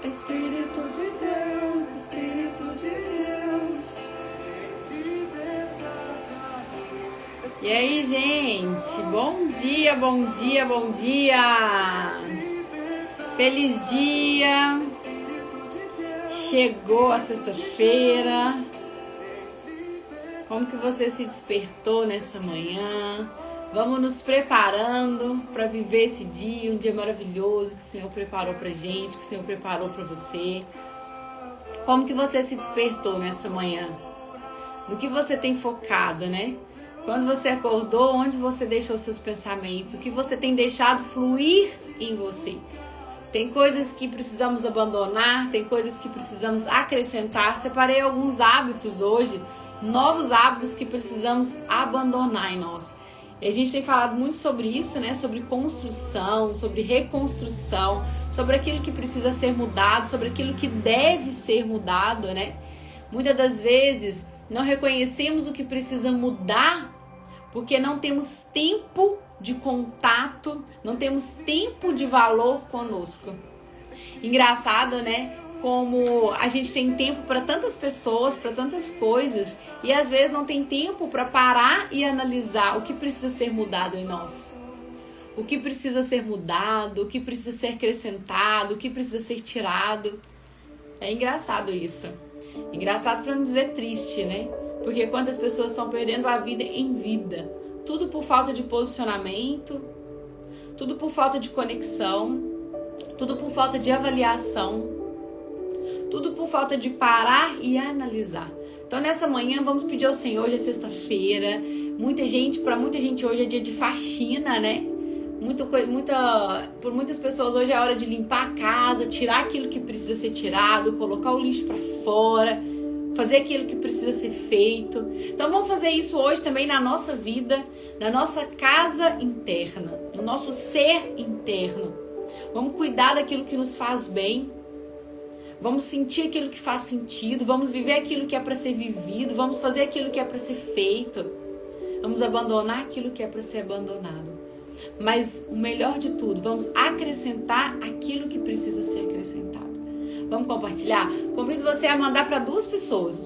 Espírito de Deus, Espírito de Deus, tens liberdade aqui. E aí, gente? Bom dia, bom dia, bom dia! Feliz dia! Chegou a sexta-feira. Como que você se despertou nessa manhã? Vamos nos preparando para viver esse dia, um dia maravilhoso que o Senhor preparou pra gente, que o Senhor preparou para você. Como que você se despertou nessa manhã? No que você tem focado, né? Quando você acordou, onde você deixou seus pensamentos? O que você tem deixado fluir em você? Tem coisas que precisamos abandonar, tem coisas que precisamos acrescentar. Separei alguns hábitos hoje, novos hábitos que precisamos abandonar em nós. E a gente tem falado muito sobre isso, né? Sobre construção, sobre reconstrução, sobre aquilo que precisa ser mudado, sobre aquilo que deve ser mudado, né? Muitas das vezes não reconhecemos o que precisa mudar porque não temos tempo de contato, não temos tempo de valor conosco. Engraçado, né? Como a gente tem tempo para tantas pessoas, para tantas coisas, e às vezes não tem tempo para parar e analisar o que precisa ser mudado em nós. O que precisa ser mudado, o que precisa ser acrescentado, o que precisa ser tirado. É engraçado isso. Engraçado para não dizer triste, né? Porque quantas pessoas estão perdendo a vida em vida. Tudo por falta de posicionamento, tudo por falta de conexão, tudo por falta de avaliação. Tudo por falta de parar e analisar. Então nessa manhã vamos pedir ao Senhor, hoje é sexta-feira. Para muita gente hoje é dia de faxina, né? Por muitas pessoas hoje é hora de limpar a casa, tirar aquilo que precisa ser tirado, colocar o lixo para fora, fazer aquilo que precisa ser feito. Então vamos fazer isso hoje também na nossa vida, na nossa casa interna, no nosso ser interno. Vamos cuidar daquilo que nos faz bem. Vamos sentir aquilo que faz sentido, vamos viver aquilo que é para ser vivido, vamos fazer aquilo que é para ser feito, vamos abandonar aquilo que é para ser abandonado. Mas o melhor de tudo, vamos acrescentar aquilo que precisa ser acrescentado. Vamos compartilhar? Convido você a mandar para duas pessoas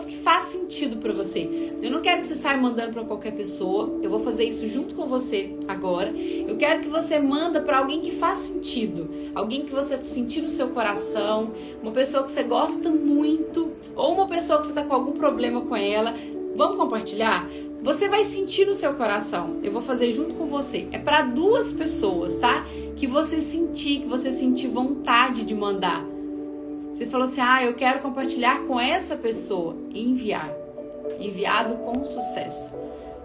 que faz sentido para você. Eu não quero que você saia mandando para qualquer pessoa, eu vou fazer isso junto com você agora. Eu quero que você manda para alguém que faz sentido, alguém que você sentir no seu coração, uma pessoa que você gosta muito, ou uma pessoa que você está com algum problema com ela. Vamos compartilhar? Você vai sentir no seu coração, eu vou fazer junto com você. É para duas pessoas, tá? Que você sentir vontade de mandar. Você falou assim, eu quero compartilhar com essa pessoa. Enviar. Enviado com sucesso.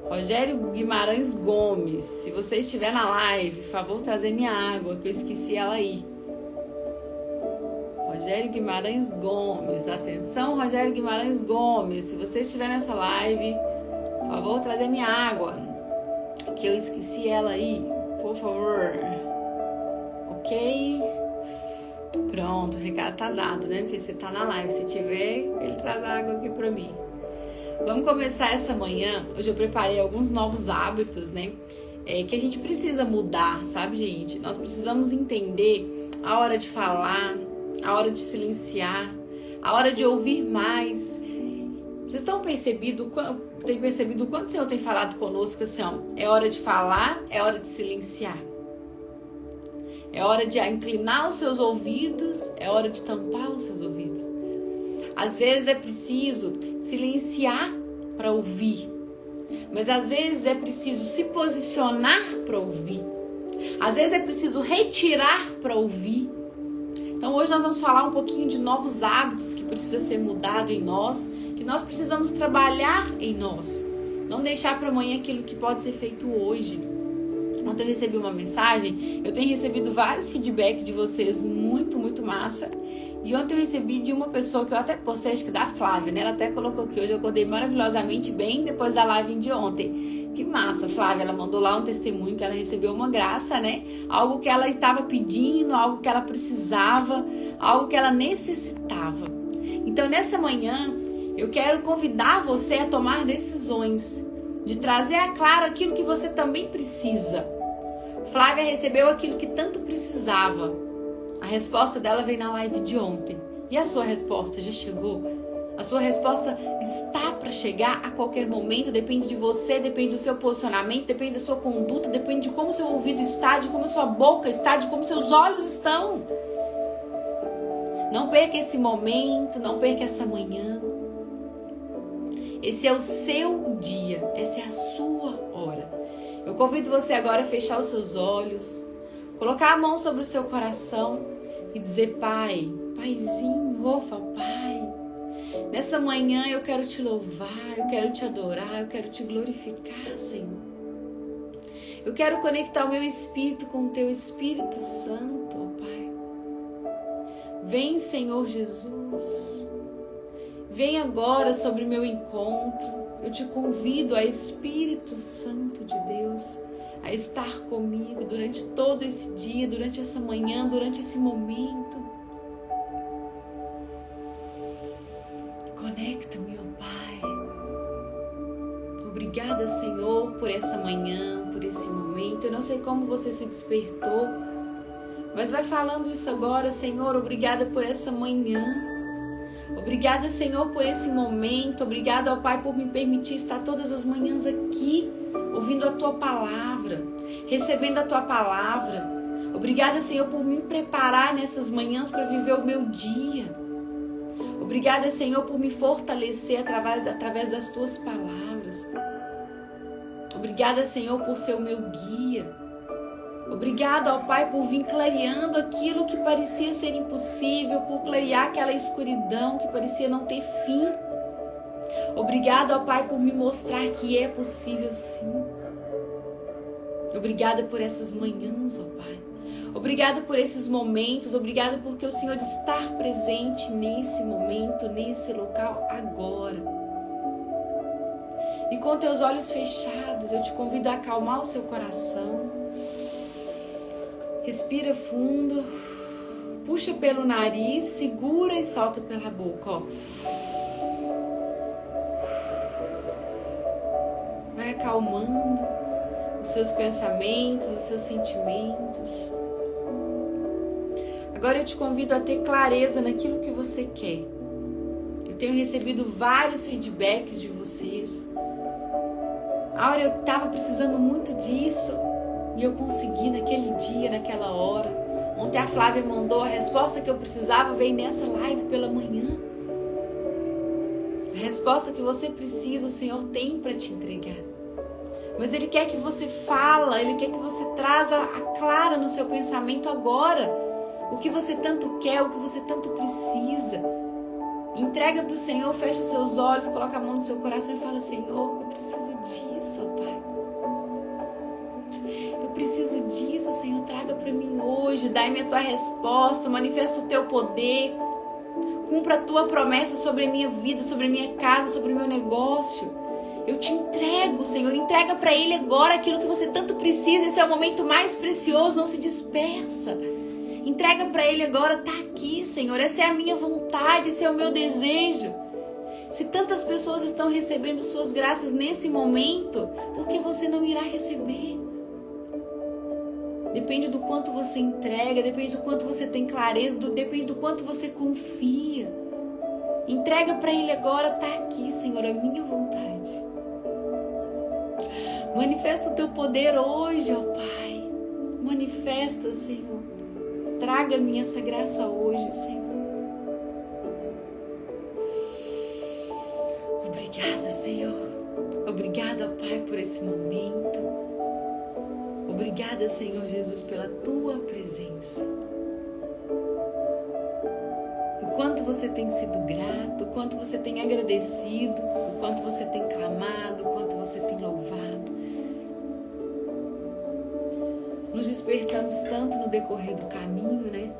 Rogério Guimarães Gomes, se você estiver na live, por favor, trazer minha água, que eu esqueci ela aí. Rogério Guimarães Gomes, atenção, Rogério Guimarães Gomes, se você estiver nessa live, por favor, trazer minha água, que eu esqueci ela aí, por favor. Ok? Pronto, o recado tá dado, né? Não sei se você tá na live, se tiver, ele traz a água aqui pra mim. Vamos começar essa manhã. Hoje eu preparei alguns novos hábitos, né? Que a gente precisa mudar, sabe, gente? Nós precisamos entender a hora de falar, a hora de silenciar, a hora de ouvir mais. Vocês têm percebido o quanto o Senhor tem falado conosco assim, é hora de falar, é hora de silenciar. É hora de inclinar os seus ouvidos, é hora de tampar os seus ouvidos. Às vezes é preciso silenciar para ouvir, mas às vezes é preciso se posicionar para ouvir. Às vezes é preciso retirar para ouvir. Então hoje nós vamos falar um pouquinho de novos hábitos que precisa ser mudado em nós, que nós precisamos trabalhar em nós. Não deixar para amanhã aquilo que pode ser feito hoje. Ontem eu recebi uma mensagem, eu tenho recebido vários feedbacks de vocês, muito, muito massa. E ontem eu recebi de uma pessoa que eu até postei, acho que da Flávia, né? Ela até colocou que hoje eu acordei maravilhosamente bem depois da live de ontem. Que massa, Flávia, ela mandou lá um testemunho que ela recebeu uma graça, né? Algo que ela estava pedindo, algo que ela precisava, algo que ela necessitava. Então nessa manhã, eu quero convidar você a tomar decisões, de trazer a claro aquilo que você também precisa. Flávia recebeu aquilo que tanto precisava. A resposta dela veio na live de ontem. E a sua resposta já chegou? A sua resposta está para chegar a qualquer momento, depende de você, depende do seu posicionamento, depende da sua conduta, depende de como seu ouvido está, de como a sua boca está, de como seus olhos estão. Não perca esse momento, não perca essa manhã. Esse é o seu dia, essa é a sua hora. Eu convido você agora a fechar os seus olhos, colocar a mão sobre o seu coração e dizer: Pai, Paizinho, Pai, nessa manhã eu quero te louvar, eu quero te adorar, eu quero te glorificar, Senhor. Eu quero conectar o meu espírito com o teu Espírito Santo, ó Pai. Vem, Senhor Jesus. Vem agora sobre o meu encontro. Eu te convido, a Espírito Santo de Deus, a estar comigo durante todo esse dia, durante essa manhã, durante esse momento. Conecta-me, ó Pai. Obrigada, Senhor, por essa manhã, por esse momento. Eu não sei como você se despertou, mas vai falando isso agora. Senhor, obrigada por essa manhã. Obrigada, Senhor, por esse momento. Obrigada, ó Pai, por me permitir estar todas as manhãs aqui, ouvindo a Tua palavra, recebendo a Tua palavra. Obrigada, Senhor, por me preparar nessas manhãs para viver o meu dia. Obrigada, Senhor, por me fortalecer através das Tuas palavras. Obrigada, Senhor, por ser o meu guia. Obrigada, ó Pai, por vir clareando aquilo que parecia ser impossível, por clarear aquela escuridão que parecia não ter fim. Obrigada, ó Pai, por me mostrar que é possível sim. Obrigada por essas manhãs, ó Pai. Obrigada por esses momentos, obrigada porque o Senhor está presente nesse momento, nesse local agora. E com teus olhos fechados, eu te convido a acalmar o seu coração. Respira fundo, puxa pelo nariz, segura e solta pela boca, ó. Vai acalmando os seus pensamentos, os seus sentimentos. Agora eu te convido a ter clareza naquilo que você quer. Eu tenho recebido vários feedbacks de vocês. Aura, eu estava precisando muito disso. E eu consegui naquele dia, naquela hora. Ontem a Flávia mandou a resposta que eu precisava, veio nessa live pela manhã. A resposta que você precisa, o Senhor tem para te entregar. Mas Ele quer que você fala, Ele quer que você traga a clara no seu pensamento agora. O que você tanto quer, o que você tanto precisa. Entrega para o Senhor, fecha seus olhos, coloca a mão no seu coração e fala: Senhor, eu preciso disso, ó Pai. Eu preciso disso, Senhor, traga para mim hoje, dai-me a Tua resposta, manifesta o Teu poder, cumpra a Tua promessa sobre a minha vida, sobre a minha casa, sobre o meu negócio. Eu te entrego, Senhor, entrega para Ele agora aquilo que você tanto precisa, esse é o momento mais precioso, não se dispersa. Entrega para Ele agora, tá aqui, Senhor, essa é a minha vontade, esse é o meu desejo. Se tantas pessoas estão recebendo suas graças nesse momento, por que você não irá receber? Depende do quanto você entrega, depende do quanto você tem clareza, depende do quanto você confia. Entrega para Ele agora, tá aqui, Senhor, a minha vontade. Manifesta o Teu poder hoje, ó Pai. Manifesta, Senhor. Traga-me essa graça hoje, Senhor. Obrigada, Senhor. Obrigada, Pai, por esse momento. Obrigada, Senhor Jesus, pela Tua presença. O quanto você tem sido grato, o quanto você tem agradecido, o quanto você tem clamado, o quanto você tem louvado. Nos despertamos tanto no decorrer do caminho, né?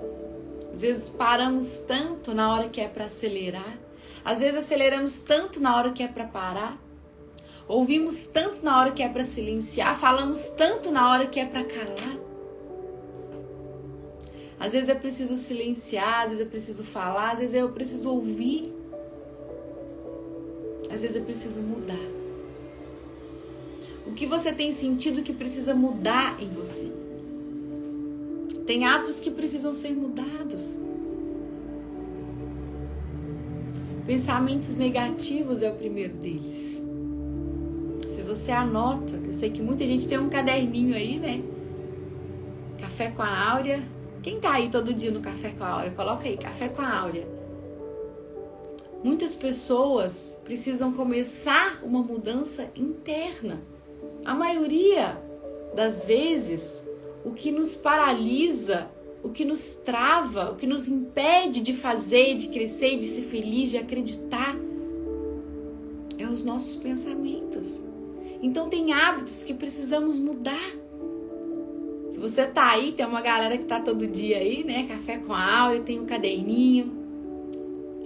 Às vezes paramos tanto na hora que é para acelerar. Às vezes aceleramos tanto na hora que é para parar. Ouvimos tanto na hora que é para silenciar, falamos tanto na hora que é para calar. Às vezes é preciso silenciar, às vezes é preciso falar, às vezes eu preciso ouvir. Às vezes é preciso mudar. O que você tem sentido que precisa mudar em você? Tem hábitos que precisam ser mudados. Pensamentos negativos é o primeiro deles. Se você anota, eu sei que muita gente tem um caderninho aí, né? Café com a Áurea. Quem tá aí todo dia no Café com a Áurea? Coloca aí, Café com a Áurea. Muitas pessoas precisam começar uma mudança interna. A maioria das vezes, o que nos paralisa, o que nos trava, o que nos impede de fazer, de crescer, de ser feliz, de acreditar, é os nossos pensamentos. Então tem hábitos que precisamos mudar. Se você tá aí, tem uma galera que tá todo dia aí, né? Café com a Áurea, tem um caderninho.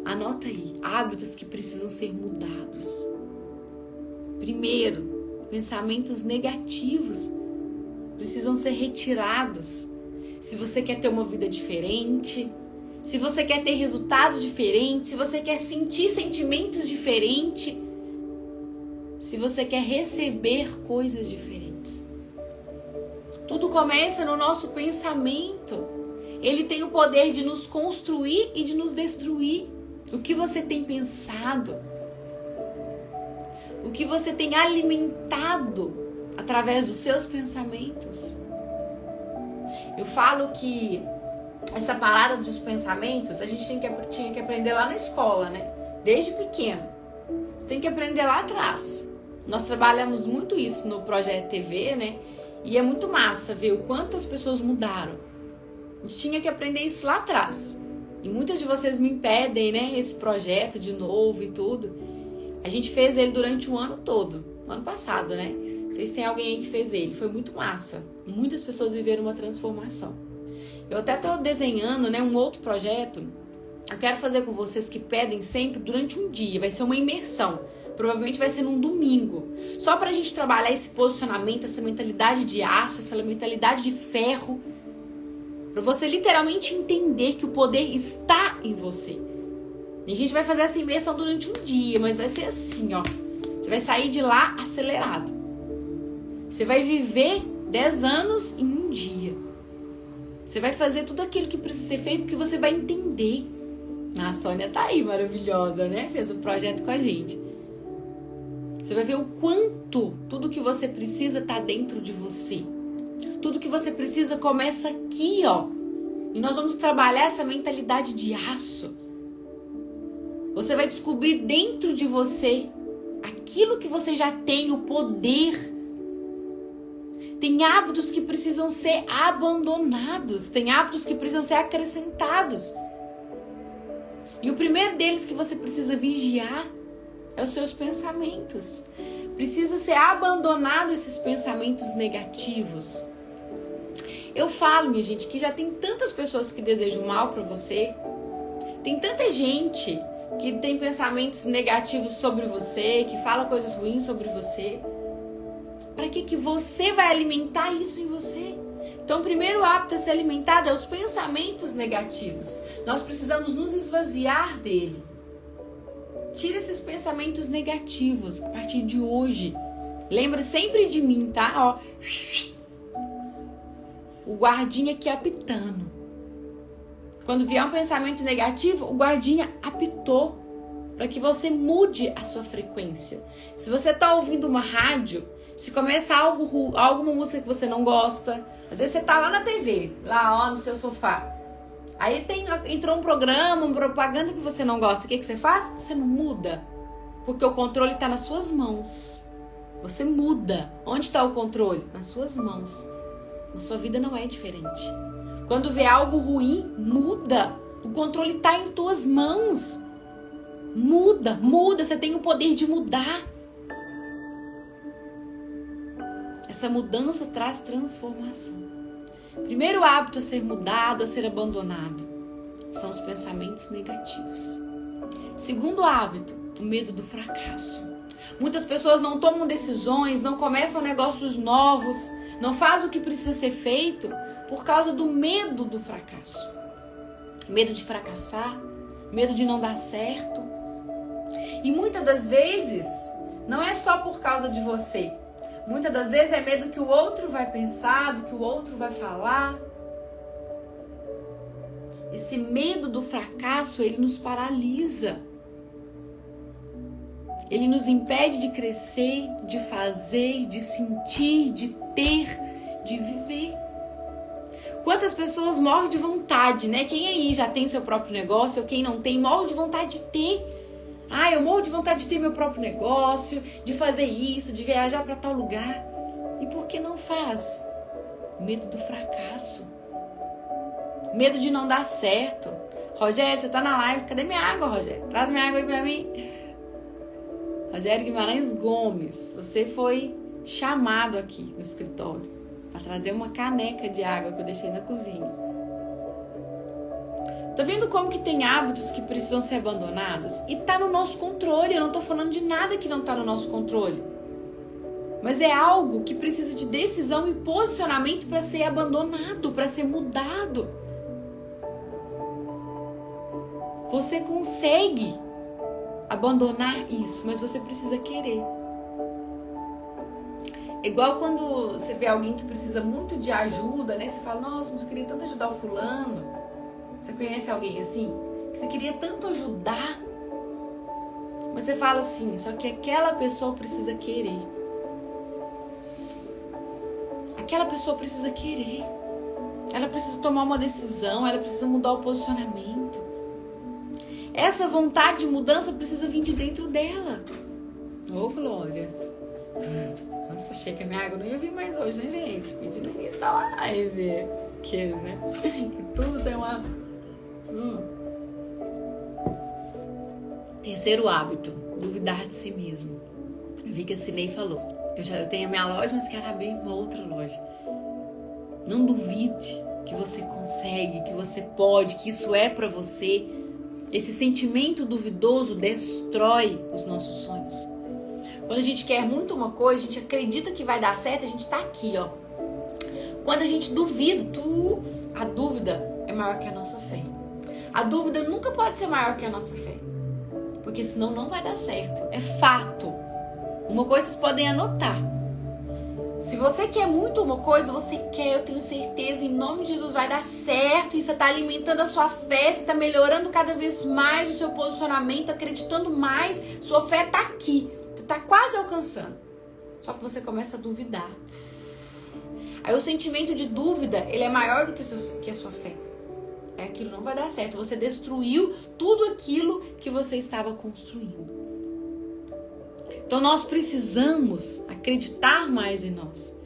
Anota aí, hábitos que precisam ser mudados. Primeiro, pensamentos negativos precisam ser retirados. Se você quer ter uma vida diferente, se você quer ter resultados diferentes, se você quer sentir sentimentos diferentes, se você quer receber coisas diferentes. Tudo começa no nosso pensamento. Ele tem o poder de nos construir e de nos destruir. O que você tem pensado, o que você tem alimentado através dos seus pensamentos. Eu falo que essa parada dos pensamentos a gente tinha que aprender lá na escola, né? Desde pequeno. Você tem que aprender lá atrás. Nós trabalhamos muito isso no Projeto TV, né? E é muito massa ver o quanto as pessoas mudaram. A gente tinha que aprender isso lá atrás. E muitas de vocês me pedem, né, esse projeto de novo e tudo. A gente fez ele durante o ano todo. Ano passado, né? Vocês têm alguém aí que fez ele. Foi muito massa. Muitas pessoas viveram uma transformação. Eu até tô desenhando, né, um outro projeto. Eu quero fazer com vocês que pedem sempre durante um dia. Vai ser uma imersão. Provavelmente vai ser num domingo. Só pra gente trabalhar esse posicionamento, essa mentalidade de aço, essa mentalidade de ferro. Pra você literalmente entender que o poder está em você. E a gente vai fazer essa imersão durante um dia, mas vai ser assim, ó. Você vai sair de lá acelerado. Você vai viver 10 anos em um dia. Você vai fazer tudo aquilo que precisa ser feito, porque você vai entender. A Sônia tá aí, maravilhosa, né? Fez um projeto com a gente. Você vai ver o quanto tudo que você precisa tá dentro de você. Tudo que você precisa começa aqui, ó. E nós vamos trabalhar essa mentalidade de aço. Você vai descobrir dentro de você aquilo que você já tem, o poder. Tem hábitos que precisam ser abandonados. Tem hábitos que precisam ser acrescentados. E o primeiro deles que você precisa vigiar é os seus pensamentos. Precisa ser abandonado esses pensamentos negativos. Eu falo, minha gente, que já tem tantas pessoas que desejam mal para você. Tem tanta gente que tem pensamentos negativos sobre você, que fala coisas ruins sobre você. Para que você vai alimentar isso em você? Então, o primeiro hábito a ser alimentado é os pensamentos negativos. Nós precisamos nos esvaziar dele. Tira esses pensamentos negativos a partir de hoje. Lembra sempre de mim, tá? Ó. O guardinha aqui apitando. Quando vier um pensamento negativo, o guardinha apitou para que você mude a sua frequência. Se você tá ouvindo uma rádio, se começa alguma música que você não gosta, às vezes você tá lá na TV, lá ó, no seu sofá. Aí entrou um programa, uma propaganda que você não gosta. O que você faz? Você não muda. Porque o controle está nas suas mãos. Você muda. Onde está o controle? Nas suas mãos. Na sua vida não é diferente. Quando vê algo ruim, muda. O controle está em tuas mãos. Muda. Você tem o poder de mudar. Essa mudança traz transformação. Primeiro hábito a ser mudado, a ser abandonado, são os pensamentos negativos. Segundo hábito, o medo do fracasso. Muitas pessoas não tomam decisões, não começam negócios novos, não fazem o que precisa ser feito por causa do medo do fracasso. Medo de fracassar, medo de não dar certo. E muitas das vezes, não é só por causa de você. Muitas das vezes é medo que o outro vai pensar, do que o outro vai falar. Esse medo do fracasso, ele nos paralisa. Ele nos impede de crescer, de fazer, de sentir, de ter, de viver. Quantas pessoas morrem de vontade, né? Quem aí já tem seu próprio negócio, ou quem não tem, morre de vontade de ter. Ah, eu morro de vontade de ter meu próprio negócio, de fazer isso, de viajar para tal lugar. E por que não faz? Medo do fracasso. Medo de não dar certo. Rogério, você tá na live. Cadê minha água, Rogério? Traz minha água aí pra mim. Rogério Guimarães Gomes, você foi chamado aqui no escritório para trazer uma caneca de água que eu deixei na cozinha. Tá vendo como que tem hábitos que precisam ser abandonados? E tá no nosso controle. Eu não tô falando de nada que não tá no nosso controle. Mas é algo que precisa de decisão e posicionamento para ser abandonado, para ser mudado. Você consegue abandonar isso, mas você precisa querer. É igual quando você vê alguém que precisa muito de ajuda, né? Você fala, nossa, mas eu queria tanto ajudar o fulano. Você conhece alguém assim? Que você queria tanto ajudar. Mas você fala assim, só que aquela pessoa precisa querer. Aquela pessoa precisa querer. Ela precisa tomar uma decisão, ela precisa mudar o posicionamento. Essa vontade de mudança precisa vir de dentro dela. Ô, Glória. Nossa, achei que a minha água não ia vir mais hoje, né, gente? Pedi no início da live. Que, né? Que tudo tem uma... Terceiro hábito, duvidar de si mesmo. Eu vi que a Cinei falou. Eu tenho a minha loja, mas quero abrir uma outra loja. Não duvide que você consegue, que você pode, que isso é pra você. Esse sentimento duvidoso destrói os nossos sonhos. Quando a gente quer muito uma coisa, a gente acredita que vai dar certo, a gente tá aqui, ó. Quando a gente duvida, a dúvida é maior que a nossa fé. A dúvida nunca pode ser maior que a nossa fé. Porque senão não vai dar certo. É fato. Uma coisa vocês podem anotar. Se você quer muito uma coisa, você quer, eu tenho certeza, em nome de Jesus vai dar certo. E você está alimentando a sua fé, você está melhorando cada vez mais o seu posicionamento, acreditando mais. Sua fé está aqui, você está quase alcançando. Só que você começa a duvidar. Aí o sentimento de dúvida, ele é maior do que a sua fé. É aquilo não vai dar certo. Você destruiu tudo aquilo que você estava construindo. Então nós precisamos acreditar mais em nós.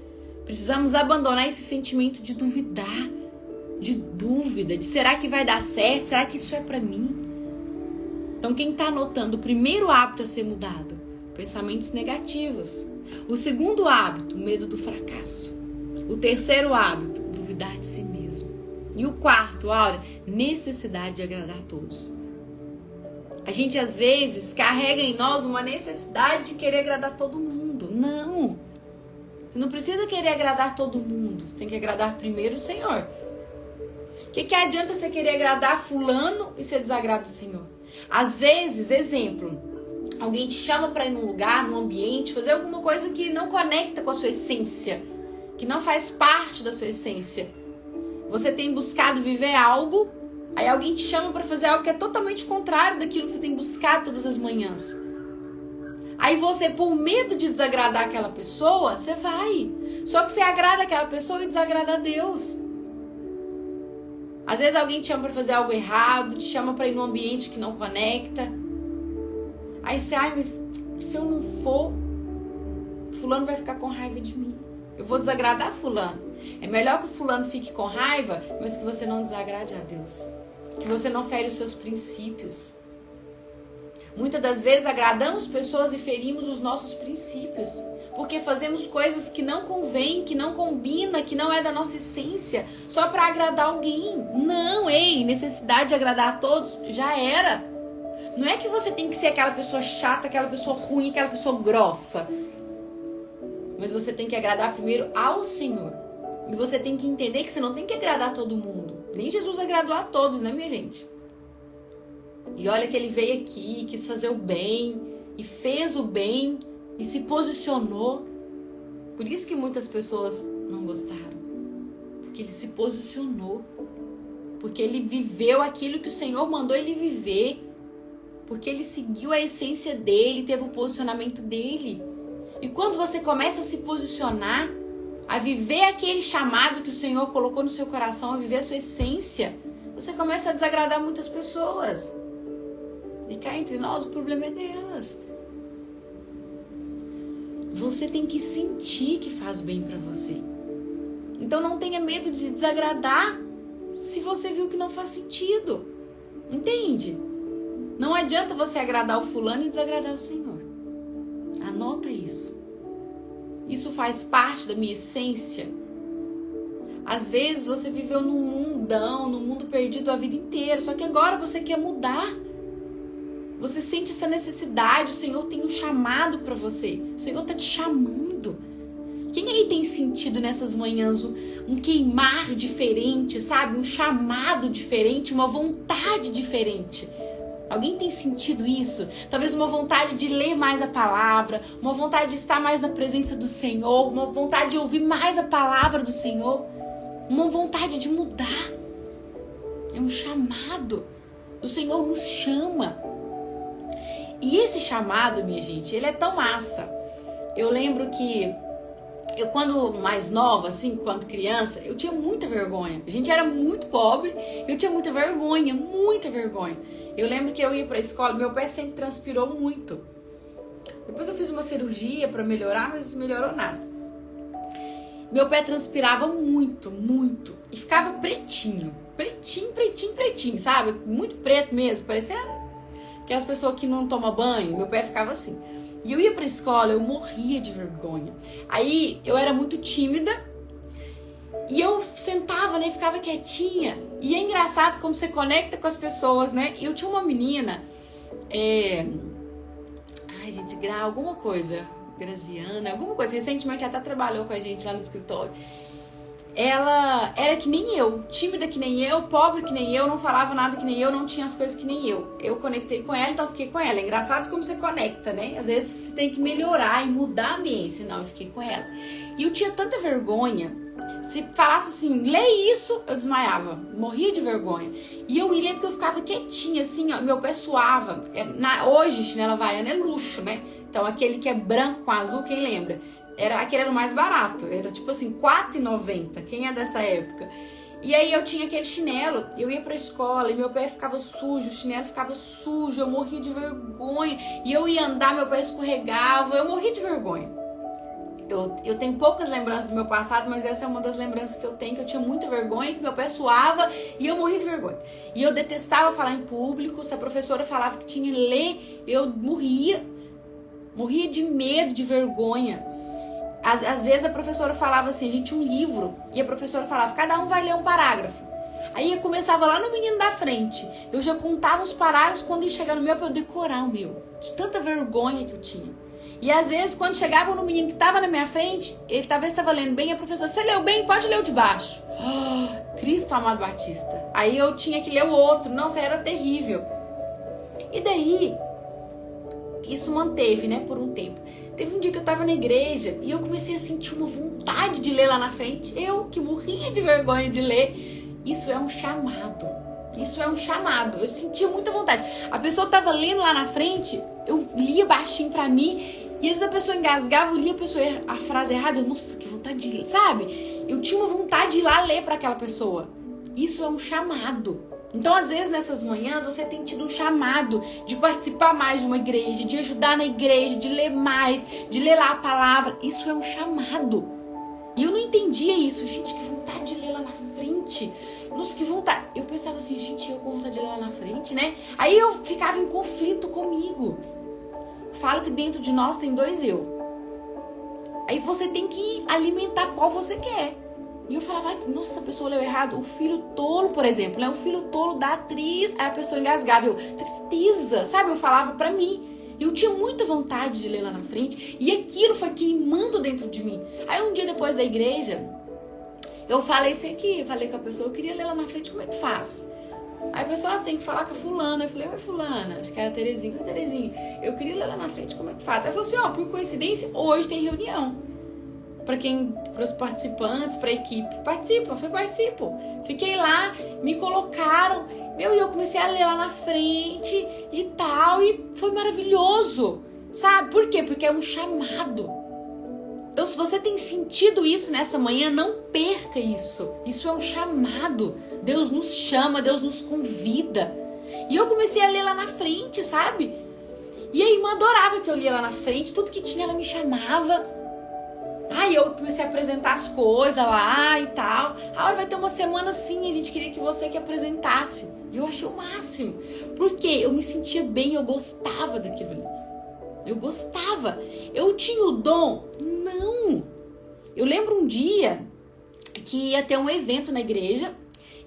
Precisamos abandonar esse sentimento de duvidar, de dúvida, de será que vai dar certo? Será que isso é pra mim? Então quem está anotando o primeiro hábito a ser mudado? Pensamentos negativos. O segundo hábito, medo do fracasso. O terceiro hábito, duvidar de si mesmo. E o quarto, Áurea, necessidade de agradar a todos. A gente, às vezes, carrega em nós uma necessidade de querer agradar todo mundo. Não! Você não precisa querer agradar todo mundo. Você tem que agradar primeiro o Senhor. O que adianta você querer agradar fulano e você desagrada o Senhor? Às vezes, exemplo, alguém te chama para ir num lugar, num ambiente, fazer alguma coisa que não conecta com a sua essência, que não faz parte da sua essência. Você tem buscado viver algo, aí alguém te chama para fazer algo que é totalmente contrário daquilo que você tem buscado todas as manhãs. Aí você, por medo de desagradar aquela pessoa, você vai. Só que você agrada aquela pessoa e desagrada a Deus. Às vezes alguém te chama para fazer algo errado, te chama para ir num ambiente que não conecta. Aí você, mas se eu não for, fulano vai ficar com raiva de mim. Eu vou desagradar fulano. É melhor que o fulano fique com raiva, mas que você não desagrade a Deus. Que você não fere os seus princípios. Muitas das vezes agradamos pessoas e ferimos os nossos princípios. Porque fazemos coisas que não convém, que não combina, que não é da nossa essência, só para agradar alguém. Não, necessidade de agradar a todos já era. Não é que você tem que ser aquela pessoa chata, aquela pessoa ruim, aquela pessoa grossa. Mas você tem que agradar primeiro ao Senhor. E você tem que entender que você não tem que agradar a todo mundo. Nem Jesus agradou a todos, né, minha gente? E olha que ele veio aqui, quis fazer o bem, e fez o bem, e se posicionou. Por isso que muitas pessoas não gostaram. Porque ele se posicionou. porque ele viveu aquilo que o Senhor mandou ele viver, porque ele seguiu a essência dele, teve o posicionamento dele. E quando você começa a se posicionar, a viver aquele chamado que o Senhor colocou no seu coração, a viver a sua essência, você começa a desagradar muitas pessoas. E cá entre nós, o problema é delas. Você tem que sentir que faz bem pra você. Então não tenha medo de desagradar se você viu que não faz sentido. Entende? Não adianta você agradar o fulano e desagradar o Senhor. Anota isso. Isso faz parte da minha essência. Às vezes você viveu num mundão, num mundo perdido a vida inteira, só que agora você quer mudar. Você sente essa necessidade, o Senhor tem um chamado para você. O Senhor está te chamando. Quem aí tem sentido nessas manhãs um queimar diferente, sabe? Um chamado diferente, uma vontade diferente. Alguém tem sentido isso? Talvez uma vontade de ler mais a palavra, uma vontade de estar mais na presença do Senhor, uma vontade de ouvir mais a palavra do Senhor, uma vontade de mudar. É um chamado. O Senhor nos chama. E esse chamado, minha gente, ele é tão massa. Eu lembro que eu, quando mais nova, assim, quando criança, eu tinha muita vergonha. A gente era muito pobre, eu tinha muita vergonha, muita vergonha. Eu lembro que eu ia pra escola, meu pé sempre transpirou muito. Depois eu fiz uma cirurgia pra melhorar, mas não melhorou nada. Meu pé transpirava muito, muito. E ficava pretinho, pretinho, sabe? Muito preto mesmo, parecia aquelas pessoas que não tomam banho. Meu pé ficava assim. E eu ia pra escola, eu morria de vergonha. Aí eu era muito tímida e eu sentava, né, ficava quietinha. E é engraçado como você conecta com as pessoas, né? E eu tinha uma menina, alguma coisa, Graziana, alguma coisa. Recentemente ela até trabalhou com a gente lá no escritório. Ela era que nem eu, tímida que nem eu, pobre que nem eu, não falava nada que nem eu, não tinha as coisas que nem eu. Eu conectei com ela, então eu fiquei com ela. É engraçado como você conecta, né? Às vezes você tem que melhorar e mudar a ambiência. Não, eu fiquei com ela. E eu tinha tanta vergonha. Se falasse assim, lê isso, eu desmaiava. Morria de vergonha. E eu me lembro que eu ficava quietinha, assim, ó, meu pé suava. Hoje, chinela havaiana é luxo, né? Então aquele que é branco com azul, quem lembra? Aquele era o mais barato, era tipo assim, R$4,90, quem é dessa época? E aí eu tinha aquele chinelo, eu ia pra escola e meu pé ficava sujo, o chinelo ficava sujo, eu morria de vergonha. E eu ia andar, meu pé escorregava, eu morria de vergonha. Eu tenho poucas lembranças do meu passado, mas essa é uma das lembranças que eu tenho, que eu tinha muita vergonha, que meu pé suava e eu morria de vergonha. E eu detestava falar em público, se a professora falava que tinha que ler, eu morria de medo, de vergonha. Às vezes a professora falava assim, a gente tinha um livro, e a professora falava, cada um vai ler um parágrafo. Aí eu começava lá no menino da frente, eu já contava os parágrafos, quando ia chegar no meu, pra eu decorar o meu, de tanta vergonha que eu tinha. E às vezes, quando chegava no menino que estava na minha frente, ele talvez estava lendo bem, a professora, você leu bem? Pode ler o de baixo. Cristo amado Batista. Aí eu tinha que ler o outro, nossa, era terrível. E daí, isso manteve, né, por um tempo. Teve um dia que eu tava na igreja e eu comecei a sentir uma vontade de ler lá na frente. Eu, que morria de vergonha de ler. Isso é um chamado. Isso é um chamado. Eu sentia muita vontade. A pessoa tava lendo lá na frente, eu lia baixinho pra mim. E às vezes a pessoa engasgava, eu lia a frase errada. Eu, nossa, que vontade de ler, sabe? Eu tinha uma vontade de ir lá ler pra aquela pessoa. Isso é um chamado. Então, às vezes, nessas manhãs, você tem tido um chamado de participar mais de uma igreja, de ajudar na igreja, de ler mais, de ler lá a palavra. Isso é um chamado. E eu não entendia isso. Gente, que vontade de ler lá na frente. Nossa, que vontade. Eu pensava assim, gente, eu com vontade de ler lá na frente, né? Aí eu ficava em conflito comigo. Falo que dentro de nós tem dois eu. Aí você tem que alimentar qual você quer. E eu falava, nossa, a pessoa leu errado. O filho tolo, por exemplo, né? O filho tolo da atriz. Aí a pessoa engasgava. Eu, tristeza, sabe? Eu falava pra mim. Eu tinha muita vontade de ler lá na frente. E aquilo foi queimando dentro de mim. Aí um dia depois da igreja, eu falei isso aqui. Falei com a pessoa, eu queria ler lá na frente, como é que faz? Aí a pessoa, você tem que falar com a fulana. Eu falei, oi fulana, acho que era a Terezinha. Oi Terezinha, eu queria ler lá na frente, como é que faz? Ela falou assim, ó, por coincidência, hoje tem reunião. para os participantes, para a equipe. Participo. Fiquei lá, me colocaram, e eu comecei a ler lá na frente e tal, e foi maravilhoso, sabe? Por quê? Porque é um chamado. Então, se você tem sentido isso nessa manhã, não perca isso. Isso é um chamado. Deus nos chama, Deus nos convida. E eu comecei a ler lá na frente, sabe? E a irmã adorava que eu lia lá na frente, tudo que tinha ela me chamava. Aí eu comecei a apresentar as coisas lá e tal. Vai ter uma semana assim, a gente queria que você que apresentasse. E eu achei o máximo. Porque eu me sentia bem, eu gostava daquilo ali. Eu gostava. Eu tinha o dom? Não. Eu lembro um dia que ia ter um evento na igreja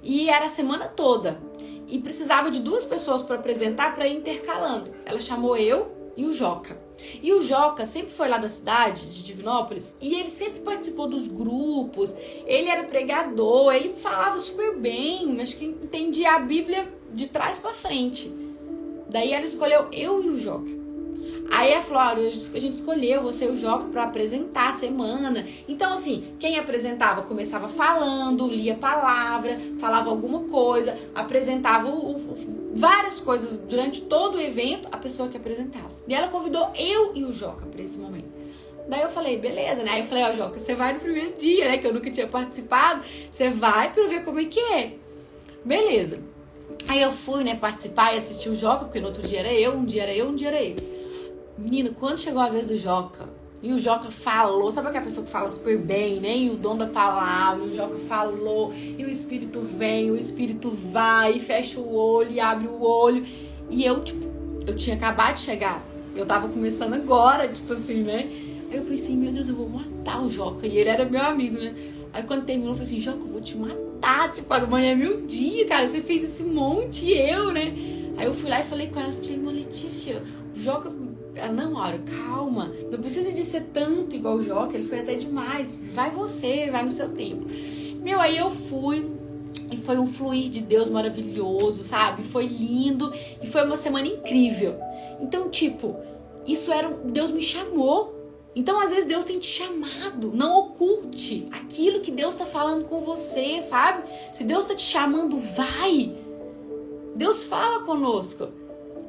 e era a semana toda. E precisava de 2 pessoas para apresentar, para ir intercalando. Ela chamou eu e o Joca. E o Joca sempre foi lá da cidade, de Divinópolis, e ele sempre participou dos grupos, ele era pregador, ele falava super bem, acho que entendia a Bíblia de trás para frente. Daí ela escolheu eu e o Joca. Aí ela falou, a gente escolheu você e o Joca para apresentar a semana. Então assim, quem apresentava começava falando, lia a palavra, falava alguma coisa, apresentava várias coisas durante todo o evento, a pessoa que apresentava. E ela convidou eu e o Joca para esse momento. Daí eu falei, beleza, né? Aí eu falei, Joca, você vai no primeiro dia, né? Que eu nunca tinha participado, você vai para ver como é que é. Beleza. Aí eu fui, né, participar e assistir o Joca, porque no outro dia era eu, um dia era eu, um dia era ele. Menino, quando chegou a vez do Joca, e o Joca falou, sabe aquela pessoa que fala super bem, né? E o dom da palavra, o Joca falou, e o Espírito vem, o Espírito vai, e fecha o olho, e abre o olho. E eu tinha acabado de chegar, eu tava começando agora, tipo assim, né? Aí eu pensei, meu Deus, eu vou matar o Joca, e ele era meu amigo, né? Aí quando terminou, eu falei assim, Joca, eu vou te matar, tipo, amanhã é meu dia, cara, você fez esse monte, e eu, né? Aí eu fui lá e falei com ela, falei, Letícia, o Joca... Não, Aura, calma, não precisa de ser tanto igual o Joca, ele foi até demais, vai você, vai no seu tempo. Aí eu fui e foi um fluir de Deus maravilhoso, sabe? Foi lindo e foi uma semana incrível. Então, isso era, Deus me chamou. Então, às vezes, Deus tem te chamado, não oculte aquilo que Deus tá falando com você, sabe? Se Deus tá te chamando, vai. Deus fala conosco.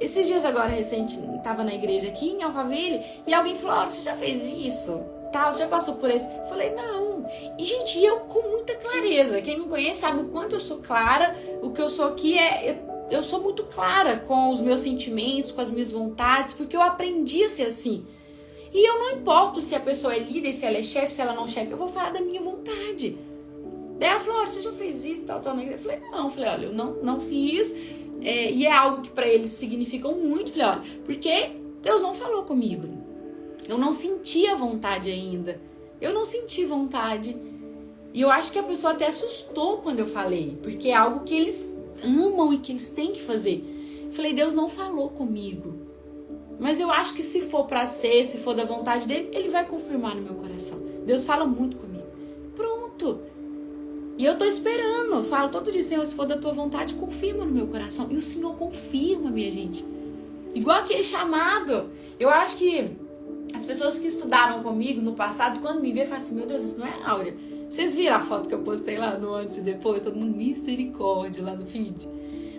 Esses dias agora, recente, tava na igreja aqui em Alphaville e alguém falou, você já fez isso? Você já passou por isso? Eu falei, não. E, gente, eu com muita clareza. Quem me conhece sabe o quanto eu sou clara. O que eu sou aqui eu sou muito clara com os meus sentimentos, com as minhas vontades, porque eu aprendi a ser assim. E eu não importo se a pessoa é líder, se ela é chefe, se ela não é chefe, eu vou falar da minha vontade. Daí ela falou, você já fez isso, tal, na igreja? Eu falei, não. Eu falei, olha, eu não fiz... e é algo que para eles significam muito. Falei, olha, porque Deus não falou comigo. Eu não senti a vontade ainda. Eu não senti vontade. E eu acho que a pessoa até assustou quando eu falei, porque é algo que eles amam e que eles têm que fazer. Falei, Deus não falou comigo. Mas eu acho que se for para ser, se for da vontade dele, ele vai confirmar no meu coração. Deus fala muito comigo. Pronto. E eu tô esperando, eu falo todo dia, Senhor, se for da tua vontade, confirma no meu coração. E o Senhor confirma, minha gente. Igual aquele chamado. Eu acho que as pessoas que estudaram comigo no passado, quando me vê, falam assim, meu Deus, isso não é Áurea. Vocês viram a foto que eu postei lá no antes e depois? Todo mundo misericórdia lá no feed.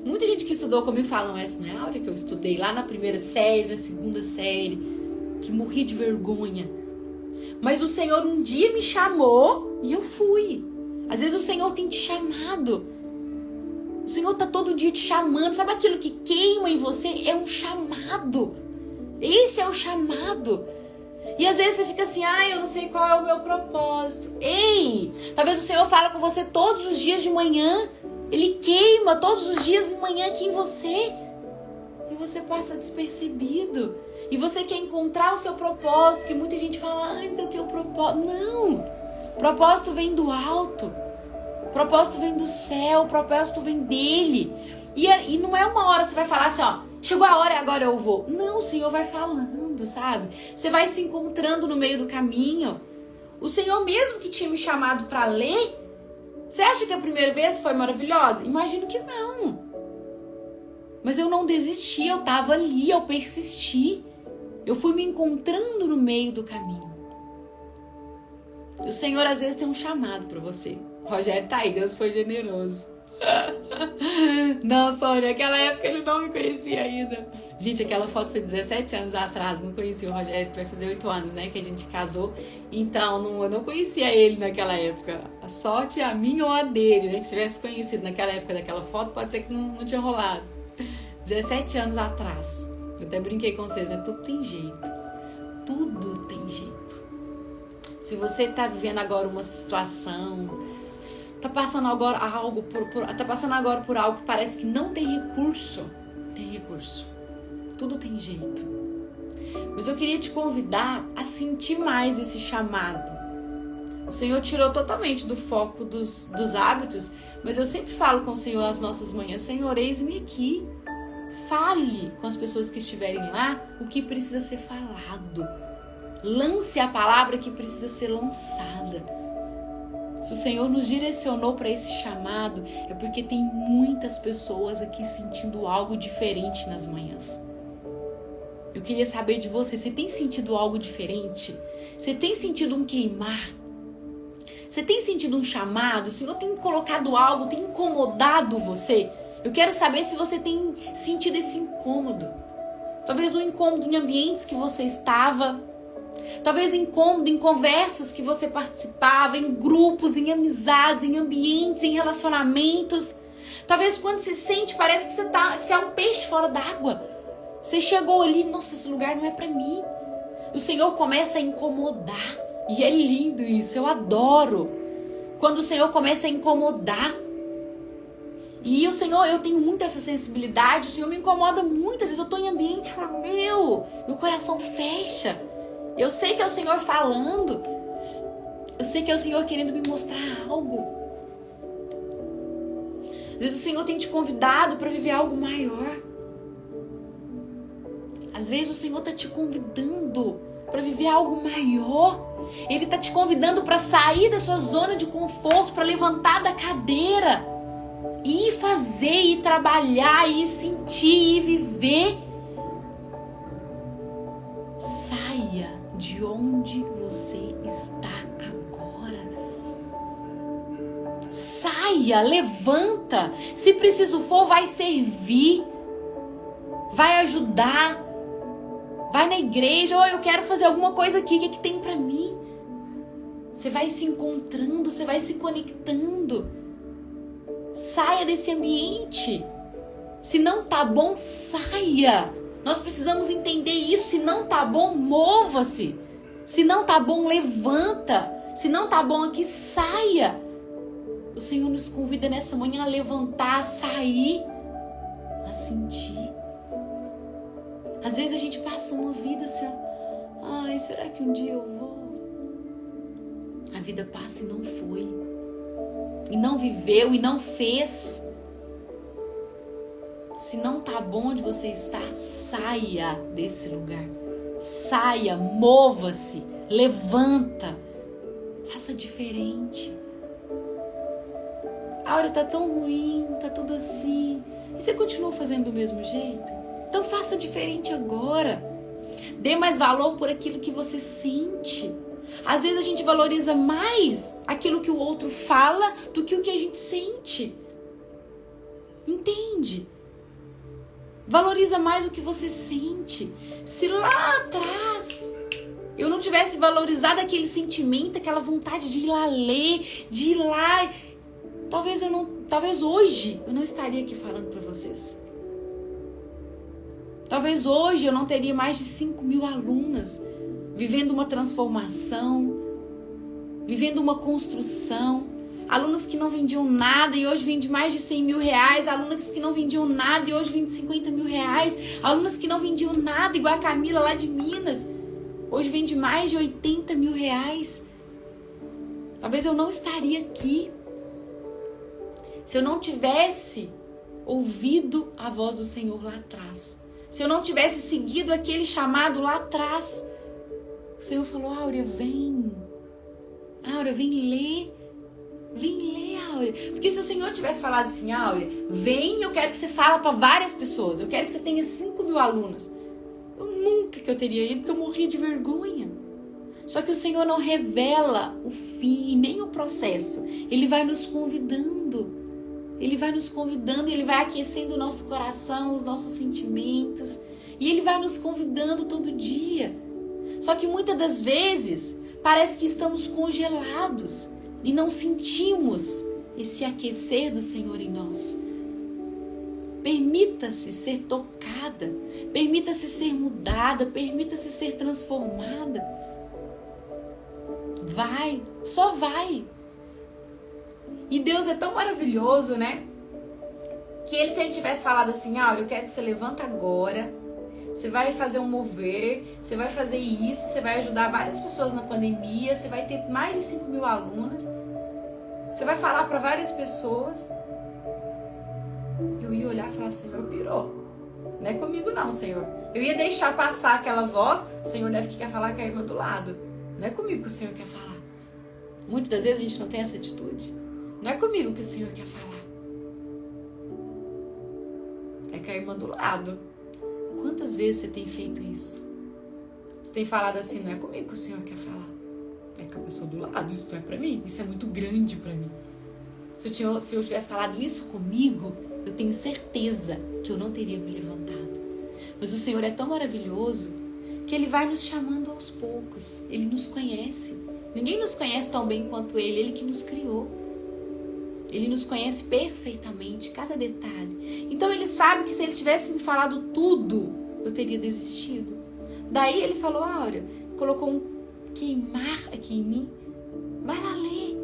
Muita gente que estudou comigo fala, não, essa não é Áurea que eu estudei lá na primeira série, na segunda série, que morri de vergonha. Mas o Senhor um dia me chamou e eu fui. Às vezes o Senhor tem te chamado. O Senhor tá todo dia te chamando. Sabe aquilo que queima em você? É um chamado. Esse é o chamado. E às vezes você fica assim, eu não sei qual é o meu propósito. Ei, talvez o Senhor fale com você todos os dias de manhã. Ele queima todos os dias de manhã aqui em você. E você passa despercebido. E você quer encontrar o seu propósito. Que muita gente fala, o que é o propósito? Não. Propósito vem do alto, propósito vem do céu, propósito vem dele. E não é uma hora você vai falar assim, chegou a hora e agora eu vou. Não, o Senhor vai falando, sabe? Você vai se encontrando no meio do caminho. O Senhor mesmo que tinha me chamado para ler, você acha que a primeira vez foi maravilhosa? Imagino que não. Mas eu não desisti, eu tava ali, eu persisti. Eu fui me encontrando no meio do caminho. O Senhor às vezes tem um chamado para você. Rogério tá aí, Deus foi generoso. Não, Sônia, naquela época ele não me conhecia ainda. Gente, aquela foto foi 17 anos atrás. Não conhecia o Rogério, que vai fazer 8 anos, né? Que a gente casou. Então, eu não conhecia ele naquela época. A sorte é a minha ou a dele, né? Que tivesse conhecido naquela época daquela foto, pode ser que não tinha rolado. 17 anos atrás. Eu até brinquei com vocês, né? Tudo tem jeito. Tudo tem jeito. Se você tá vivendo agora uma situação, tá passando agora por algo que parece que não tem recurso. Tem recurso. Tudo tem jeito. Mas eu queria te convidar a sentir mais esse chamado. O Senhor tirou totalmente do foco dos hábitos, mas eu sempre falo com o Senhor às nossas manhãs: Senhor, eis-me aqui. Fale com as pessoas que estiverem lá o que precisa ser falado. Lance a palavra que precisa ser lançada. Se o Senhor nos direcionou para esse chamado, é porque tem muitas pessoas aqui sentindo algo diferente nas manhãs. Eu queria saber de você, você tem sentido algo diferente? Você tem sentido um queimar? Você tem sentido um chamado? O Senhor tem colocado algo, tem incomodado você? Eu quero saber se você tem sentido esse incômodo. Talvez um incômodo em ambientes que você estava. Talvez incômodo em conversas que você participava, em grupos, em amizades, em ambientes, em relacionamentos. Talvez quando você sente, parece que você é um peixe fora d'água. Você chegou ali, nossa, esse lugar não é pra mim. O Senhor começa a incomodar. E é lindo isso, eu adoro. Quando o Senhor começa a incomodar. E o Senhor, eu tenho muito essa sensibilidade, o Senhor me incomoda muito. Às vezes eu tô em ambiente, meu coração fecha. Eu sei que é o Senhor falando. Eu sei que é o Senhor querendo me mostrar algo. Às vezes o Senhor tem te convidado para viver algo maior. Às vezes o Senhor está te convidando para viver algo maior. Ele está te convidando para sair da sua zona de conforto, para levantar da cadeira e fazer, e trabalhar, e sentir, e viver. Saia de onde você está agora. Saia, levanta. Se preciso for, vai servir. Vai ajudar. Vai na igreja. Ou eu quero fazer alguma coisa aqui. O que tem pra mim? Você vai se encontrando, você vai se conectando. Saia desse ambiente. Se não tá bom, saia. Nós precisamos entender isso. Se não tá bom, mova-se. Se não tá bom, levanta. Se não tá bom aqui, saia. O Senhor nos convida nessa manhã a levantar, a sair, a sentir. Às vezes a gente passa uma vida assim, ó. Ai, será que um dia eu vou? A vida passa e não foi. E não viveu, e não fez. Se não tá bom onde você está, saia desse lugar. Saia, mova-se, levanta. Faça diferente. A hora tá tão ruim, tá tudo assim. E você continua fazendo do mesmo jeito? Então faça diferente agora. Dê mais valor por aquilo que você sente. Às vezes a gente valoriza mais aquilo que o outro fala do que o que a gente sente. Entende? Valoriza mais o que você sente. Se lá atrás eu não tivesse valorizado aquele sentimento, aquela vontade de ir lá ler, de ir lá, talvez hoje eu não estaria aqui falando para vocês. Talvez hoje eu não teria mais de 5.000 alunas vivendo uma transformação, vivendo uma construção. Alunas que não vendiam nada e hoje vendem mais de 100 mil reais. Alunas que não vendiam nada e hoje vendem 50 mil reais. Alunas que não vendiam nada, igual a Camila lá de Minas, hoje vende mais de 80 mil reais. Talvez eu não estaria aqui se eu não tivesse ouvido a voz do Senhor lá atrás. Se eu não tivesse seguido aquele chamado lá atrás. O Senhor falou: Áurea, vem. Áurea, vem ler. Vem ler, Áurea. Porque se o Senhor tivesse falado assim: Áurea, vem, eu quero que você fale para várias pessoas. Eu quero que você tenha 5.000 alunas. Eu nunca que eu teria ido, porque eu morria de vergonha. Só que o Senhor não revela o fim, nem o processo. Ele vai nos convidando. Ele vai nos convidando, Ele vai aquecendo o nosso coração, os nossos sentimentos. E Ele vai nos convidando todo dia. Só que muitas das vezes parece que estamos congelados e não sentimos esse aquecer do Senhor em nós. Permita-se ser tocada, permita-se ser mudada, permita-se ser transformada. Vai, só vai. E Deus é tão maravilhoso, né? Que se Ele tivesse falado assim, Áurea, eu quero que você levanta agora, você vai fazer um mover, você vai fazer isso, você vai ajudar várias pessoas na pandemia, você vai ter mais de 5.000 alunas, você vai falar para várias pessoas. Eu ia olhar e falar, Senhor, pirou. Não é comigo não, Senhor. Eu ia deixar passar aquela voz, o Senhor deve que quer falar com a irmã do lado. Não é comigo que o Senhor quer falar. Muitas das vezes a gente não tem essa atitude. Não é comigo que o Senhor quer falar. É com a irmã do lado. Quantas vezes você tem feito isso? Você tem falado assim, não é comigo que o Senhor quer falar. É com a pessoa do lado, isso não é pra mim. Isso é muito grande pra mim. Se eu tivesse falado isso comigo, eu tenho certeza que eu não teria me levantado. Mas o Senhor é tão maravilhoso que Ele vai nos chamando aos poucos. Ele nos conhece. Ninguém nos conhece tão bem quanto Ele. Ele que nos criou. Ele nos conhece perfeitamente, cada detalhe. Então Ele sabe que se Ele tivesse me falado tudo, eu teria desistido. Daí Ele falou, Áurea, colocou um queimar aqui em mim. Vai lá, lê.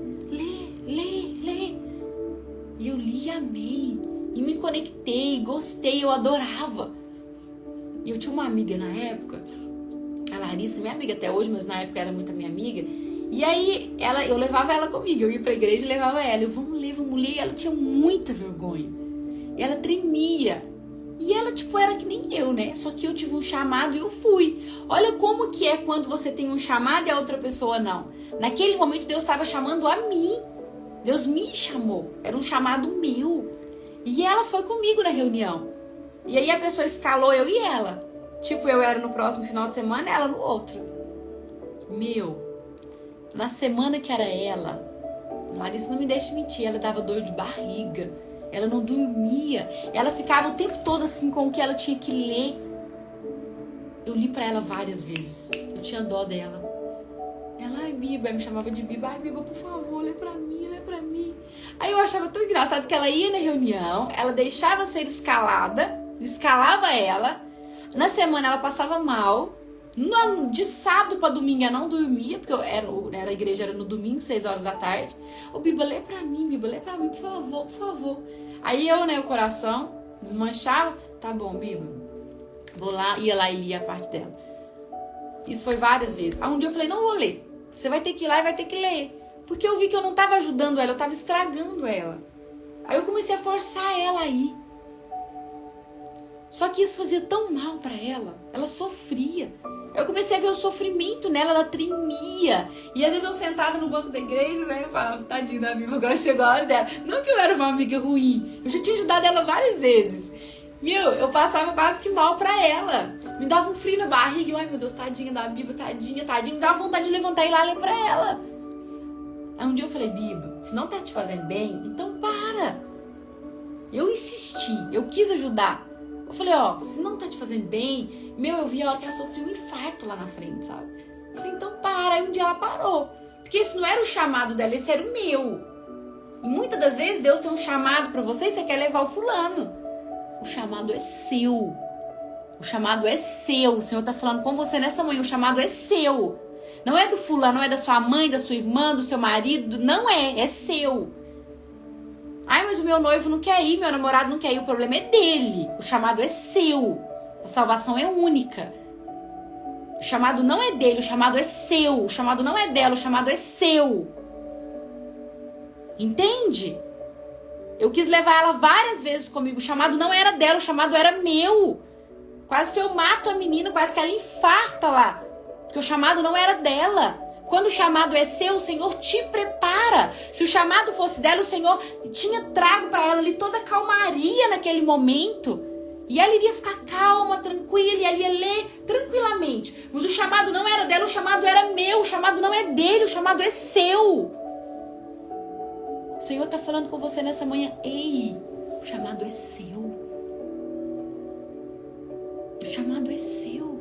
E eu li e amei. E me conectei, gostei, eu adorava. E eu tinha uma amiga na época, a Larissa, minha amiga até hoje, mas na época era muito minha amiga. E aí eu levava ela comigo, eu ia pra igreja e levava ela. Eu, vamos ler. E ela tinha muita vergonha. E ela tremia. E ela, era que nem eu, né? Só que eu tive um chamado e eu fui. Olha como que é quando você tem um chamado e a outra pessoa não. Naquele momento Deus estava chamando a mim. Deus me chamou. Era um chamado meu. E ela foi comigo na reunião. E aí a pessoa escalou eu e ela. Eu era no próximo final de semana e ela no outro. Na semana que era ela, Larissa não me deixa mentir, ela dava dor de barriga. Ela não dormia. Ela ficava o tempo todo assim com o que ela tinha que ler. Eu li pra ela várias vezes. Eu tinha dó dela. Ela, ai, Biba, me chamava de Biba. Ai, Biba, por favor, lê pra mim. Aí eu achava tão engraçado que ela ia na reunião, ela deixava ser escalada, escalava ela. Na semana ela passava mal. De sábado pra domingo ela não dormia, porque a igreja era no domingo, 6 horas da tarde. Ô, Biba, lê pra mim, por favor. Aí eu, o coração desmanchava. Tá bom, Biba. Vou lá, ia lá e lia a parte dela. Isso foi várias vezes. Aí um dia eu falei, não vou ler. Você vai ter que ir lá e vai ter que ler. Porque eu vi que eu não estava ajudando ela, eu estava estragando ela. Aí eu comecei a forçar ela a ir. Só que isso fazia tão mal para ela. Ela sofria. Eu comecei a ver o sofrimento nela, ela tremia. E às vezes eu sentada no banco da igreja, né, eu falava, tadinha da amiga, agora chegou a hora dela. Não que eu era uma amiga ruim. Eu já tinha ajudado ela várias vezes. Eu passava quase que mal pra ela. Me dava um frio na barriga. Eu, ai, meu Deus, tadinha da Biba, tadinha. Me dava vontade de levantar e ir lá ler pra ela. Aí um dia eu falei, Biba, se não tá te fazendo bem, então para. Eu insisti, eu quis ajudar. Eu falei, se não tá te fazendo bem, eu vi a hora que ela sofreu um infarto lá na frente, sabe? Eu falei, então para. Aí um dia ela parou. Porque esse não era o chamado dela, esse era o meu. E muitas das vezes Deus tem um chamado pra você e você quer levar o fulano. O chamado é seu. O chamado é seu. O Senhor tá falando com você nessa manhã. O chamado é seu. Não é do fulano, não é da sua mãe, da sua irmã, do seu marido. Não é seu. Ai, mas o meu noivo não quer ir, meu namorado não quer ir. O problema é dele. O chamado é seu. A salvação é única. O chamado não é dele, o chamado é seu. O chamado não é dela, o chamado é seu. Entende? Eu quis levar ela várias vezes comigo. O chamado não era dela, o chamado era meu. Quase que eu mato a menina, quase que ela infarta lá. Porque o chamado não era dela. Quando o chamado é seu, o Senhor te prepara. Se o chamado fosse dela, o Senhor tinha trago para ela ali toda a calmaria naquele momento. E ela iria ficar calma, tranquila, e ela ia ler tranquilamente. Mas o chamado não era dela, o chamado era meu, o chamado não é dele, o chamado é seu. O Senhor está falando com você nessa manhã. Ei, o chamado é seu. O chamado é seu.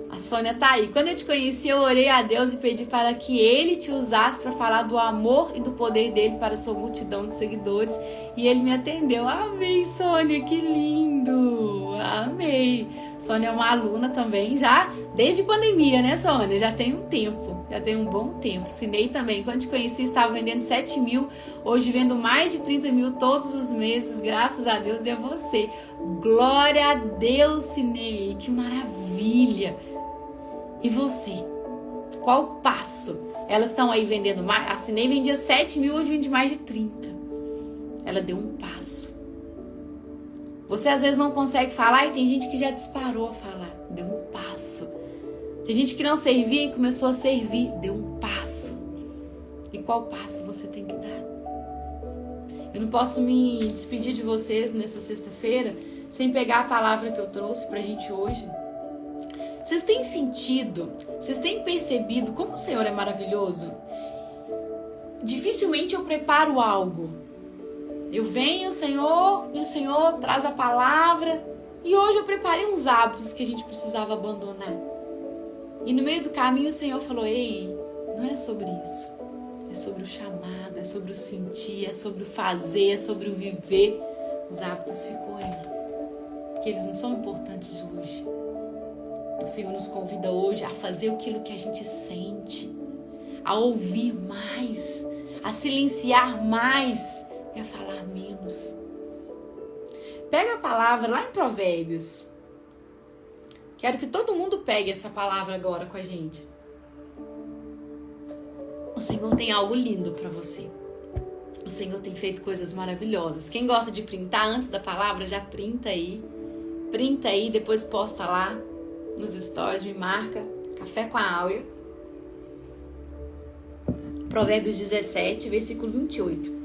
A Sônia tá aí. Quando eu te conheci, eu orei a Deus e pedi para que Ele te usasse para falar do amor e do poder dele para a sua multidão de seguidores. E Ele me atendeu. Amei, Sônia, que lindo. Amei. Sônia é uma aluna também, já desde pandemia, né, Sônia? Já tem um tempo, já tem um bom tempo. Sinei também. Quando te conheci, estava vendendo 7 mil. Hoje vendo mais de 30 mil todos os meses. Graças a Deus e a você. Glória a Deus, Sinei. Que maravilha. E você? Qual o passo? Elas estão aí vendendo mais. A Sinei vendia 7 mil, hoje vende mais de 30. Ela deu um passo. Você às vezes não consegue falar e tem gente que já disparou a falar. Deu um passo. Tem gente que não servia e começou a servir. Deu um passo. E qual passo você tem que dar? Eu não posso me despedir de vocês nessa sexta-feira sem pegar a palavra que eu trouxe pra gente hoje. Vocês têm sentido, vocês têm percebido como o Senhor é maravilhoso? Dificilmente eu preparo algo. Eu venho, Senhor, e o Senhor traz a palavra. E hoje eu preparei uns hábitos que a gente precisava abandonar. E no meio do caminho o Senhor falou, ei, não é sobre isso. É sobre o chamado, é sobre o sentir, é sobre o fazer, é sobre o viver. Os hábitos ficou aí. Porque eles não são importantes hoje. O Senhor nos convida hoje a fazer aquilo que a gente sente, a ouvir mais, a silenciar mais e a falar menos. Pega a palavra lá em Provérbios. Quero que todo mundo pegue essa palavra agora com a gente. O Senhor tem algo lindo para você. O Senhor tem feito coisas maravilhosas. Quem gosta de printar antes da palavra, já printa aí. Printa aí, depois posta lá nos stories, me marca. Café com a Áurea. Provérbios 17, versículo 28.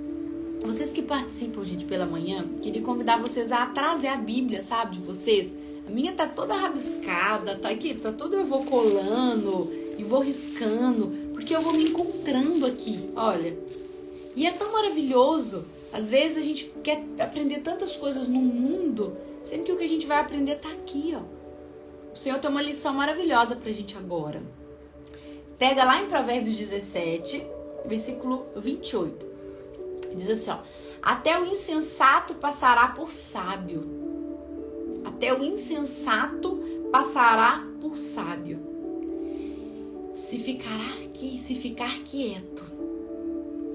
Vocês que participam, gente, pela manhã, queria convidar vocês a trazer a Bíblia, sabe, de vocês. A minha tá toda rabiscada, tá aqui, tá toda eu vou colando e vou riscando, porque eu vou me encontrando aqui, olha. E é tão maravilhoso. Às vezes a gente quer aprender tantas coisas no mundo, sendo que o que a gente vai aprender tá aqui, ó. O Senhor tem uma lição maravilhosa pra gente agora. Pega lá em Provérbios 17, versículo 28. Diz assim, ó. Até o insensato passará por sábio. Até o insensato passará por sábio. Se ficar quieto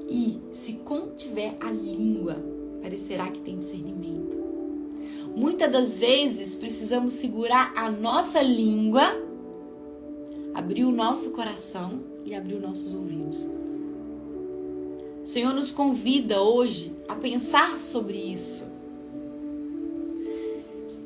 e se contiver a língua, parecerá que tem discernimento. Muitas das vezes precisamos segurar a nossa língua, abrir o nosso coração e abrir os nossos ouvidos. O Senhor nos convida hoje a pensar sobre isso.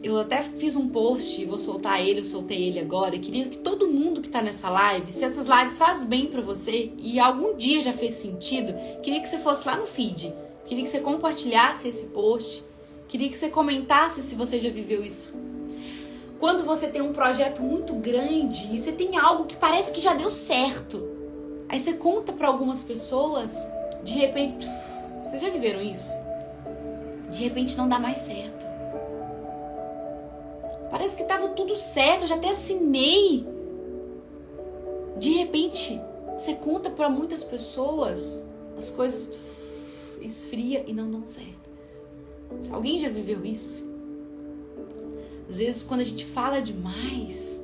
Eu até fiz um post, vou soltar ele, eu soltei ele agora. Eu queria que todo mundo que está nessa live, se essas lives fazem bem para você e algum dia já fez sentido, queria que você fosse lá no feed. Queria que você compartilhasse esse post. Queria que você comentasse se você já viveu isso. Quando você tem um projeto muito grande e você tem algo que parece que já deu certo, aí você conta para algumas pessoas, de repente, vocês já viveram isso? De repente não dá mais certo. Parece que estava tudo certo, eu já até assinei. De repente, você conta para muitas pessoas, as coisas esfria e não dão certo. Alguém já viveu isso? Às vezes, quando a gente fala demais,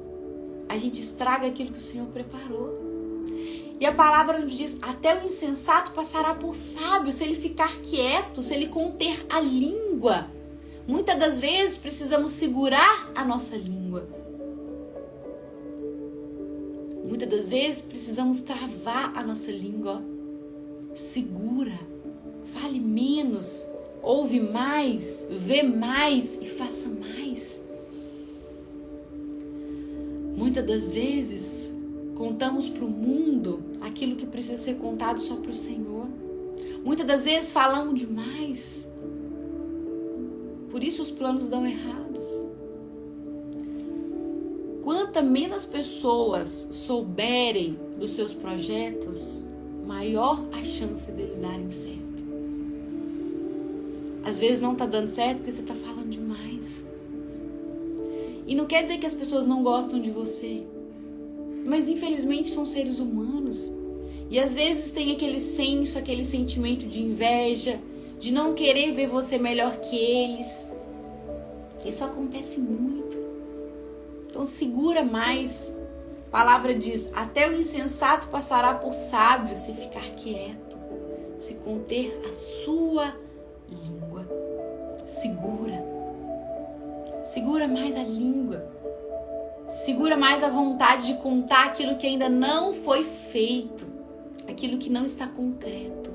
a gente estraga aquilo que o Senhor preparou. E a palavra nos diz, até o insensato passará por sábio, se ele ficar quieto, se ele conter a língua. Muitas das vezes precisamos segurar a nossa língua. Muitas das vezes precisamos travar a nossa língua. Segura, fale menos, ouve mais, vê mais e faça mais. Muitas das vezes contamos para o mundo aquilo que precisa ser contado só para o Senhor. Muitas das vezes falamos demais. por isso os planos dão errados. Quanto menos pessoas souberem dos seus projetos, maior a chance deles darem certo. Às vezes não tá dando certo porque você tá falando demais. E não quer dizer que as pessoas não gostam de você, mas infelizmente são seres humanos. E às vezes tem aquele senso, aquele sentimento de inveja, de não querer ver você melhor que eles. Isso acontece muito. Então segura mais. A palavra diz, até o insensato passará por sábio se ficar quieto, se conter a sua língua. Segura mais a língua. Segura mais a vontade de contar aquilo que ainda não foi feito, aquilo que não está concreto.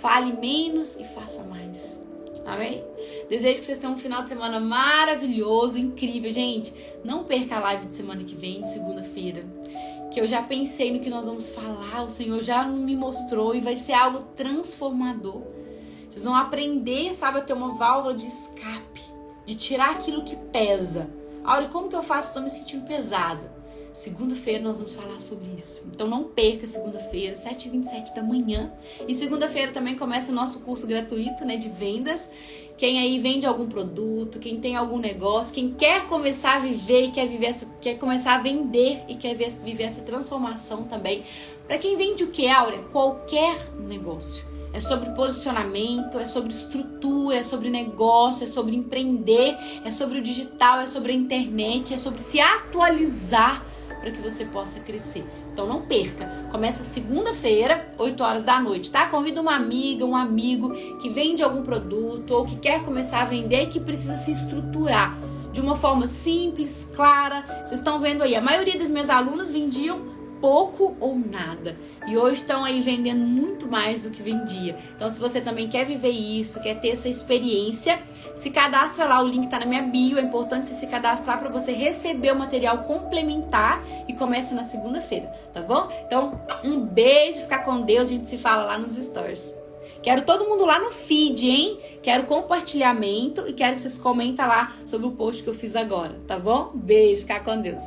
Fale menos e faça mais. Amém? Desejo que vocês tenham um final de semana maravilhoso, incrível. Gente, não perca a live de semana que vem, de segunda-feira, que eu já pensei no que nós vamos falar, o Senhor já me mostrou e vai ser algo transformador. Vocês vão aprender, sabe, a ter uma válvula de escape, de tirar aquilo que pesa. Aure, como que eu faço? Estou me sentindo pesada. Segunda-feira nós vamos falar sobre isso. Então não perca segunda-feira, 7h27 da manhã. E segunda-feira também começa o nosso curso gratuito, né, de vendas. Quem aí vende algum produto, quem tem algum negócio, quem quer começar a viver e quer começar a vender e quer viver essa transformação também. Para quem vende o que, Áurea? Qualquer negócio. É sobre posicionamento, é sobre estrutura, é sobre negócio, é sobre empreender, é sobre o digital, é sobre a internet, é sobre se atualizar para que você possa crescer. Então não perca. Começa segunda-feira, 8 horas da noite, tá? Convida uma amiga, um amigo que vende algum produto ou que quer começar a vender e que precisa se estruturar de uma forma simples, clara. Vocês estão vendo aí, a maioria das minhas alunas vendiam pouco ou nada. E hoje estão aí vendendo muito mais do que vendia. Então, se você também quer viver isso, quer ter essa experiência, se cadastra lá, o link tá na minha bio. É importante você se cadastrar para você receber o material complementar e começa na segunda-feira, tá bom? Então, um beijo, fica com Deus, a gente se fala lá nos stories. Quero todo mundo lá no feed, hein? Quero compartilhamento e quero que vocês comentem lá sobre o post que eu fiz agora, tá bom? Beijo, fica com Deus.